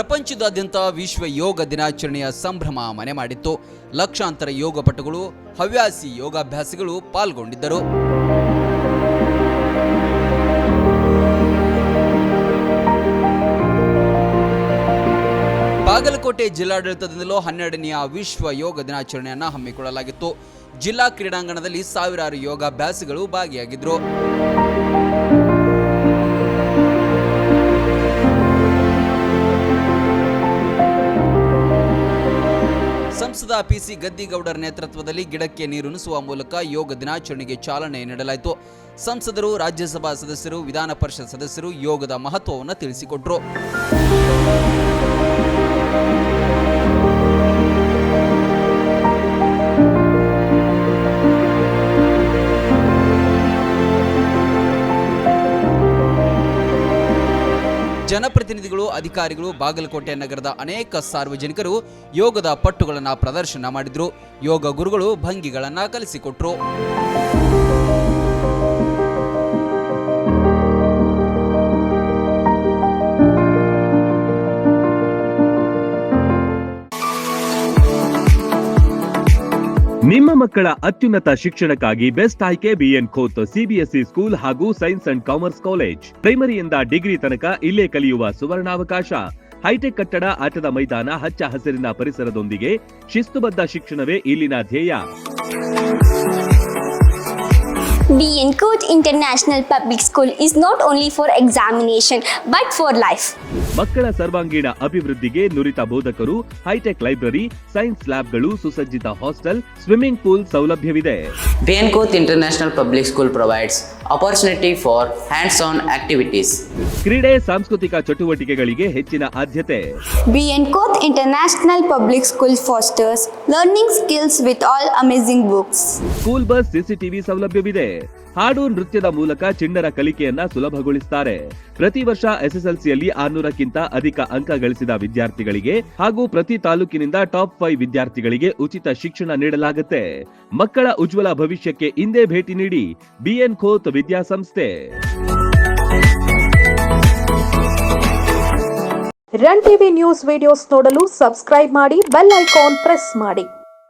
ಪ್ರಪಂಚದಾದ್ಯಂತ ವಿಶ್ವ ಯೋಗ ದಿನಾಚರಣೆಯ ಸಂಭ್ರಮ ಮನೆ ಮಾಡಿತ್ತು. ಲಕ್ಷಾಂತರ ಯೋಗಪಟುಗಳು, ಹವ್ಯಾಸಿ ಯೋಗಾಭ್ಯಾಸಿಗಳು ಪಾಲ್ಗೊಂಡಿದ್ದರು. ಬಾಗಲಕೋಟೆ ಜಿಲ್ಲಾಡಳಿತದಿಂದಲೂ 12ನೇ ವಿಶ್ವ ಯೋಗ ದಿನಾಚರಣೆಯನ್ನು ಹಮ್ಮಿಕೊಳ್ಳಲಾಗಿತ್ತು. ಜಿಲ್ಲಾ ಕ್ರೀಡಾಂಗಣದಲ್ಲಿ ಸಾವಿರಾರು ಯೋಗಾಭ್ಯಾಸಿಗಳು ಭಾಗಿಯಾಗಿದ್ದರು. ಸಂಸದ ಪಿಸಿ ಗದ್ದಿಗೌಡರ ನೇತೃತ್ವದಲ್ಲಿ ಗಿಡಕ್ಕೆ ನೀರುಣಿಸುವ ಮೂಲಕ ಯೋಗ ದಿನಾಚರಣೆಗೆ ಚಾಲನೆ ನೀಡಲಾಯಿತು. ಸಂಸದರು, ರಾಜ್ಯಸಭಾ ಸದಸ್ಯರು, ವಿಧಾನ ಪರಿಷತ್ ಸದಸ್ಯರು ಯೋಗದ ಮಹತ್ವವನ್ನು ತಿಳಿಸಿಕೊಟ್ಟರು. ಜನಪ್ರತಿನಿಧಿಗಳು, ಅಧಿಕಾರಿಗಳು, ಬಾಗಲಕೋಟೆ ನಗರದ ಅನೇಕ ಸಾರ್ವಜನಿಕರು ಯೋಗದ ಪಟ್ಟುಗಳನ್ನು ಪ್ರದರ್ಶನ ಮಾಡಿದ್ರು. ಯೋಗ ಗುರುಗಳು ಭಂಗಿಗಳನ್ನು ಕಲಿಸಿಕೊಟ್ರು. ನಿಮ್ಮ ಮಕ್ಕಳ ಅತ್ಯುನ್ನತ ಶಿಕ್ಷಣಕ್ಕಾಗಿ ಬೆಸ್ಟ್ ಆಯ್ಕೆ ಬಿಎನ್ ಖೋತ್ ಸಿಬಿಎಸ್ಇ ಸ್ಕೂಲ್ ಹಾಗೂ ಸೈನ್ಸ್ ಅಂಡ್ ಕಾಮರ್ಸ್ ಕಾಲೇಜ್. ಪ್ರೈಮರಿಯಿಂದ ಡಿಗ್ರಿ ತನಕ ಇಲ್ಲೇ ಕಲಿಯುವ ಸುವರ್ಣಾವಕಾಶ. ಹೈಟೆಕ್ ಕಟ್ಟಡ, ಆಟದ ಮೈದಾನ, ಹಚ್ಚ ಹಸಿರಿನ ಪರಿಸರದೊಂದಿಗೆ ಶಿಸ್ತುಬದ್ಧ ಶಿಕ್ಷಣವೇ ಇಲ್ಲಿನ ಧ್ಯೇಯ. BN Coach International Public School is not only for examination but for life. ಮಕ್ಕಳ ಸರ್ವಾಂಗೀಣ ಅಭಿವೃದ್ಧಿಗೆ ನುರಿತ ಬೋಧಕರು, ಹೈಟೆಕ್ ಲೈಬ್ರರಿ, ಸೈನ್ಸ್ ಲ್ಯಾಬ್ಗಳು, ಸುಸಜ್ಜಿತ ಹಾಸ್ಟೆಲ್, ಸ್ವಿಮ್ಮಿಂಗ್ ಪೂಲ್ ಸೌಲಭ್ಯವಿದೆ. BN Coach International Public School provides opportunity for hands-on activities. ಕ್ರೀಡೆ, ಸಾಂಸ್ಕೃತಿಕ ಚಟುವಟಿಕೆಗಳಿಗೆ ಹೆಚ್ಚಿನ ಆದ್ಯತೆ. BN Coach International Public School fosters learning skills with all amazing books. School bus, CCTV ಸೌಲಭ್ಯವಿದೆ. ಹಾಡು, ನೃತ್ಯದ ಮೂಲಕ ಚಿಣ್ಣರ ಕಲಿಕೆಯನ್ನ ಸುಲಭಗೊಳಿಸುತ್ತಾರೆ. ಪ್ರತಿ ವರ್ಷ ಎಸ್ಎಸ್ಎಲ್ಸಿಯಲ್ಲಿ 600ಕ್ಕಿಂತ ಅಧಿಕ ಅಂಕ ಗಳಿಸಿದ ವಿದ್ಯಾರ್ಥಿಗಳಿಗೆ ಹಾಗೂ ಪ್ರತಿ ತಾಲೂಕಿನಿಂದ ಟಾಪ್ 5 ವಿದ್ಯಾರ್ಥಿಗಳಿಗೆ ಉಚಿತ ಶಿಕ್ಷಣ ನೀಡಲಾಗುತ್ತೆ. ಮಕ್ಕಳ ಉಜ್ವಲ ಭವಿಷ್ಯಕ್ಕೆ ಇಂದೇ ಭೇಟಿ ನೀಡಿ ಬಿಎನ್ ಖೋತ್ ವಿದ್ಯಾಸಂಸ್ಥೆ. ರನ್ ಟಿವಿ ನ್ಯೂಸ್ ವಿಡಿಯೋಸ್ ನೋಡಲು ಸಬ್ಸ್ಕ್ರೈಬ್ ಮಾಡಿ, ಬೆಲ್ ಐಕಾನ್ ಪ್ರೆಸ್ ಮಾಡಿ.